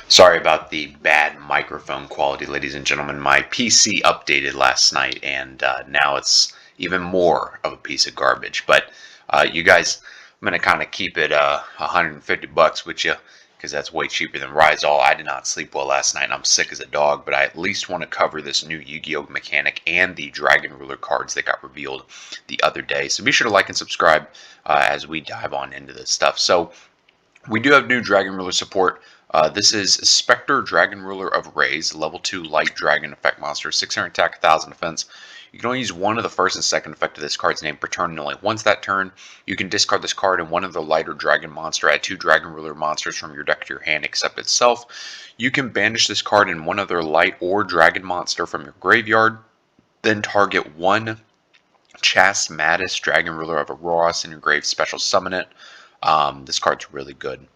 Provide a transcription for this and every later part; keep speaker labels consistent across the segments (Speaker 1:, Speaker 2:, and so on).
Speaker 1: Sorry about the bad microphone quality, ladies and gentlemen. My PC updated last night, and now it's even more of a piece of garbage. But you guys, I'm gonna kind of keep it $150 with you because that's way cheaper than Rizal. I did not sleep well last night, and I'm sick as a dog. But I at least want to cover this new Yu-Gi-Oh mechanic and the Dragon Ruler cards that got revealed the other day. So be sure to like and subscribe as we dive on into this stuff. So we do have new Dragon Ruler support. This is Spectre Dragon Ruler of Rays, level 2 light dragon effect monster, 600 attack, 1000 defense. You can only use one of the first and second effect of this card's name per turn, and only once that turn, you can discard this card and one of the lighter dragon monster. Add 2 Dragon Ruler monsters from your deck to your hand except itself. You can banish this card and one other light or dragon monster from your graveyard. Then target one Chas Mattis Dragon Ruler of Auroras in your grave, special summon it. This card's really good.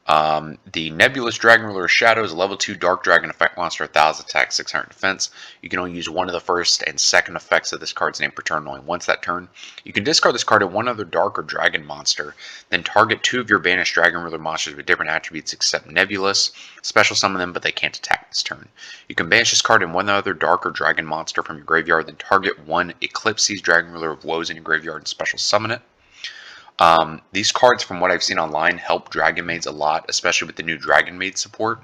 Speaker 1: The Nebulous Dragon Ruler of Shadows, level 2 Dark Dragon effect monster, 1000 attack, 600 defense. You can only use one of the first and second effects of this card's name per turn, only once that turn. You can discard this card and one other Dark or Dragon monster, then target 2 of your banished Dragon Ruler monsters with different attributes except Nebulous. Special summon them, but they can't attack this turn. You can banish this card and one other Dark or Dragon monster from your graveyard, then target one Eclipses Dragon Ruler of Woes in your graveyard and special summon it. These cards, from what I've seen online, help Dragon Maids a lot, especially with the new Dragon Maid support.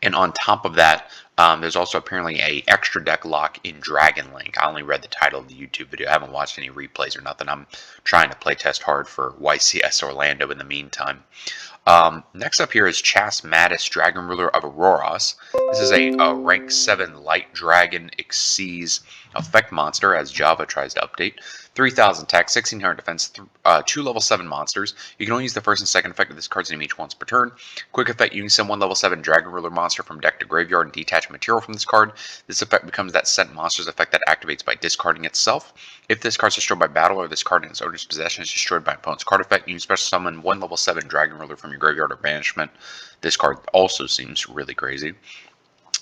Speaker 1: And on top of that, there's also apparently a extra deck lock in Dragon Link. I only read the title of the YouTube video. I haven't watched any replays or nothing. I'm trying to play test hard for YCS Orlando in the meantime. Next up here is Chas Mattis, Dragon Ruler of Auroras. This is a rank 7 light dragon Xyz effect monster as Java tries to update. 3000 attack, 1600 defense, 2 level 7 monsters. You can only use the first and second effect of this card's name each once per turn. Quick effect, you can send one level 7 Dragon Ruler monster from deck to graveyard and detach material from this card. This effect becomes that sent monster's effect that activates by discarding itself. If this card is destroyed by battle or this card in its owner's possession is destroyed by an opponent's card effect, you can special summon one level 7 Dragon Ruler from your graveyard or banishment. This card also seems really crazy.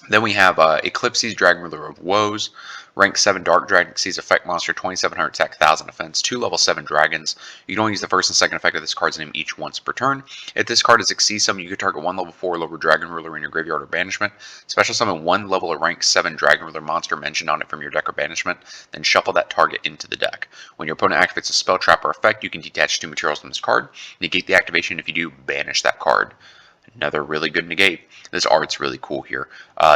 Speaker 1: Then we have Eclipses Dragon Ruler of Woes, rank 7 Dark Dragon Xyz effect monster, 2700 attack, 1000 defense, 2 level 7 dragons. You can only use the first and second effect of this card's name each once per turn. If this card is Xyz summon, you can target one level 4 lower Dragon Ruler in your graveyard or banishment. Special summon one level or rank 7 Dragon Ruler monster mentioned on it from your deck or banishment, then shuffle that target into the deck. When your opponent activates a spell, trap, or effect, you can detach 2 materials from this card. Negate the activation. If you do, banish that card. Another really good negate. This art's really cool here.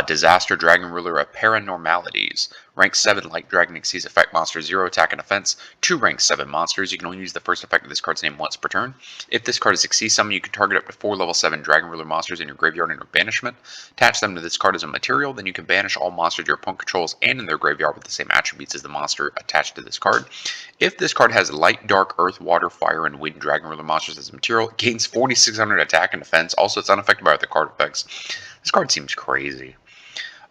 Speaker 1: Disaster Dragon Ruler of Paranormalities. Rank 7 Light Dragon Xyz effect monster, 0 attack and defense. 2 rank 7 monsters. You can only use the first effect of this card's name once per turn. If this card is Xyz summon, you can target up to 4 level 7 Dragon Ruler monsters in your graveyard and your banishment. Attach them to this card as a material. Then you can banish all monsters your opponent controls and in their graveyard with the same attributes as the monster attached to this card. If this card has Light, Dark, Earth, Water, Fire, and Wind Dragon Ruler monsters as a material, it gains 4600 attack and defense. Also, it's unaffected by other card effects. This card seems crazy.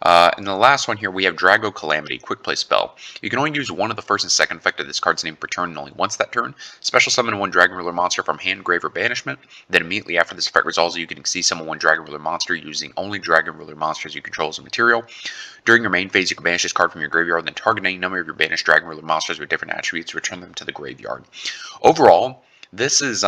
Speaker 1: And the last one here, we have Drago Calamity, quick play spell. You can only use one of the first and second effect of this card's name per turn and only once that turn. Special summon one Dragon Ruler monster from hand, grave, or banishment. Then immediately after this effect resolves, you can see summon one Dragon Ruler monster using only Dragon Ruler monsters you control as a material. During your main phase, you can banish this card from your graveyard, then target any number of your banished Dragon Ruler monsters with different attributes, return them to the graveyard. Overall, this is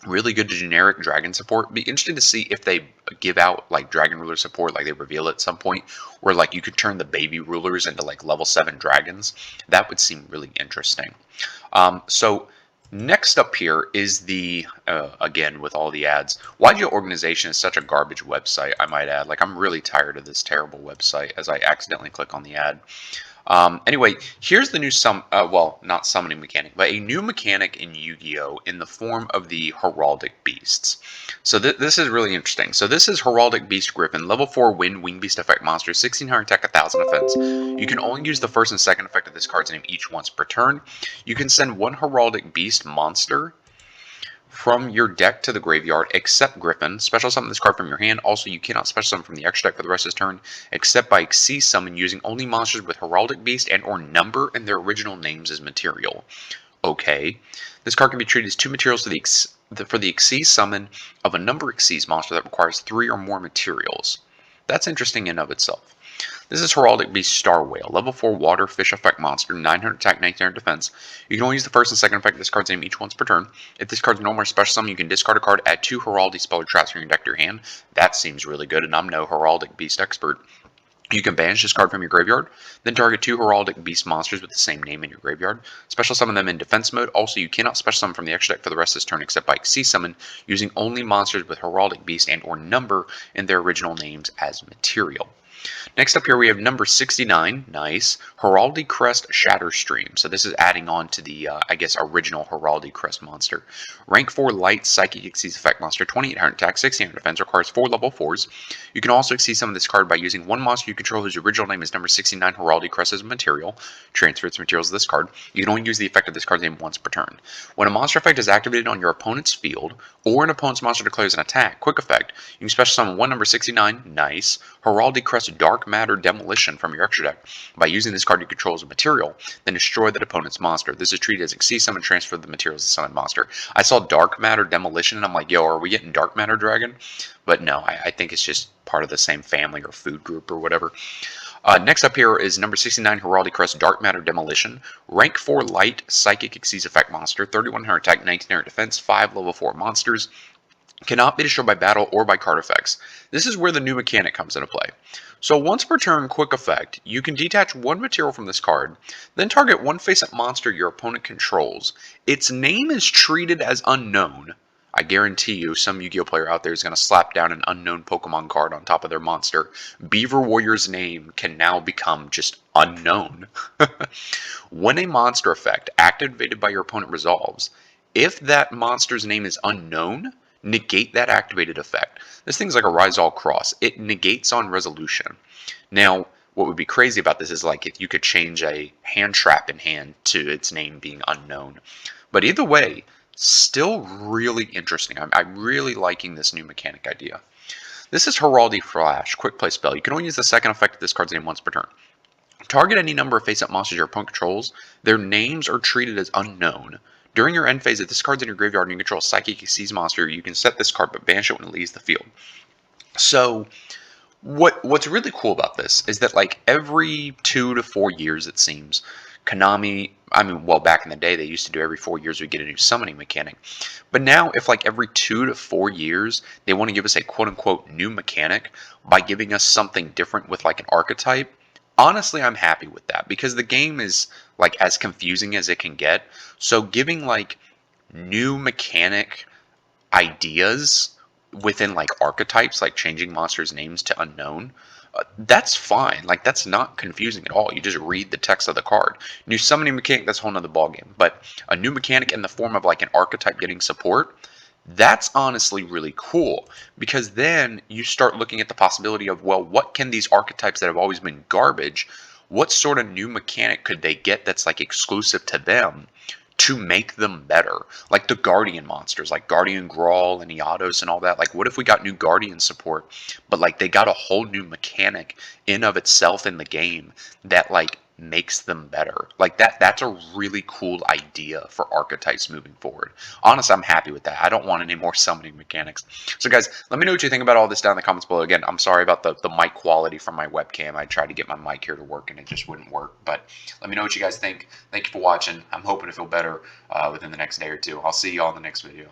Speaker 1: really good generic dragon support. Be interesting to see if they give out like Dragon Ruler support, like they reveal at some point, where like you could turn the baby rulers into like level 7 dragons. That would seem really interesting. So next up here is the again with all the ads. YUGIOH organization is such a garbage website, I might add. Like, I'm really tired of this terrible website as I accidentally click on the ad. Anyway, here's the new well, not summoning mechanic, but a new mechanic in Yu-Gi-Oh! In the form of the Heraldic Beasts. So this is really interesting. So this is Heraldic Beast Griffin, level 4 Wind Wing Beast effect monster, 1600 attack, 1000 defense. You can only use the first and second effect of this card's name each once per turn. You can send one Heraldic Beast monster from your deck to the graveyard, except Griffin. Special summon this card from your hand. Also, you cannot special summon from the extra deck for the rest of this turn, except by Xyz summon using only monsters with Heraldic Beast and or number in their original names as material. Okay. This card can be treated as 2 materials for the Xyz summon of a number Xyz monster that requires 3 or more materials. That's interesting in of itself. This is Heraldic Beast Star Whale, level 4 water fish effect monster, 900 attack, 1900 defense. You can only use the first and second effect of this card's name each once per turn. If this card's normal or special summon, you can discard a card, add 2 Heraldic spell or traps from your deck to your hand. That seems really good, and I'm no Heraldic Beast expert. You can banish this card from your graveyard, then target 2 Heraldic Beast monsters with the same name in your graveyard. Special summon them in defense mode. Also, you cannot special summon from the extra deck for the rest of this turn except by Xyz summon, using only monsters with Heraldic Beast and or number in their original names as material. Next up here we have number 69, nice, Heraldic Crest Shatterstream. So this is adding on to the, I guess, original Heraldic Crest monster. Rank 4 light Psychic Xyz effect monster, 2800 attack, 1600 defense, requires 4 level 4s. You can also Xyz summon this card by using one monster you control whose original name is number 69 Heraldic Crest as material. Transfer its materials to this card. You can only use the effect of this card's name once per turn. When a monster effect is activated on your opponent's field, or an opponent's monster declares an attack, quick effect, you can special summon one number 69, nice, Heraldic Crest Dark Matter Demolition from your extra deck by using this card you control as a material, then destroy that opponent's monster. This is treated as a Xyz summon, transfer the materials to summon monster. I saw Dark Matter Demolition and I'm like, yo, are we getting Dark Matter Dragon? But no, I think it's just part of the same family or food group or whatever. Next up here is number 69 Heraldic Crest Dark Matter Demolition. Rank 4 light Psychic Xyz effect monster, 3100 attack, 1900 defense, 5 level 4 monsters. Cannot be destroyed by battle or by card effects. This is where the new mechanic comes into play. So once per turn, quick effect, you can detach one material from this card, then target one face-up monster your opponent controls. Its name is treated as unknown. I guarantee you some Yu-Gi-Oh player out there is going to slap down an unknown Pokemon card on top of their monster. Beaver Warrior's name can now become just unknown. When a monster effect activated by your opponent resolves, if that monster's name is unknown, negate that activated effect. This thing's like a Rise All Cross. It negates on resolution. Now, what would be crazy about this is like if you could change a hand trap in hand to its name being unknown. But either way, still really interesting. I'm really liking this new mechanic idea. This is Heraldic Flash, quick play spell. You can only use the second effect of this card's name once per turn. Target any number of face-up monsters your opponent controls. Their names are treated as unknown. During your end phase, if this card's in your graveyard and you control a Psychic Xyz monster, you can set this card but banish it when it leaves the field. So, what's really cool about this is that like every 2 to 4 years, it seems, Konami, I mean, well, back in the day, they used to do every 4 years we get a new summoning mechanic. But now, if like every 2 to 4 years, they want to give us a quote-unquote new mechanic by giving us something different with like an archetype, honestly, I'm happy with that because the game is like as confusing as it can get. So giving like new mechanic ideas within like archetypes, like changing monsters' names to unknown, that's fine. Like that's not confusing at all. You just read the text of the card. New summoning mechanic, that's a whole nother ballgame. But a new mechanic in the form of like an archetype getting support, that's honestly really cool because then you start looking at the possibility of, well, what can these archetypes that have always been garbage, what sort of new mechanic could they get that's like exclusive to them to make them better? Like the Guardian monsters, like Guardian Grawl and Iados and all that. Like what if we got new Guardian support, but like they got a whole new mechanic in of itself in the game that like makes them better? Like that's a really cool idea for archetypes moving forward. Honestly, I'm happy with that. I don't want any more summoning mechanics. So guys, let me know what you think about all this down in the comments below. Again, I'm sorry about the mic quality from my webcam. I tried to get my mic here to work and it just wouldn't work. But let me know what you guys think. Thank you for watching. I'm hoping to feel better within the next day or two. I'll see you all in the next video.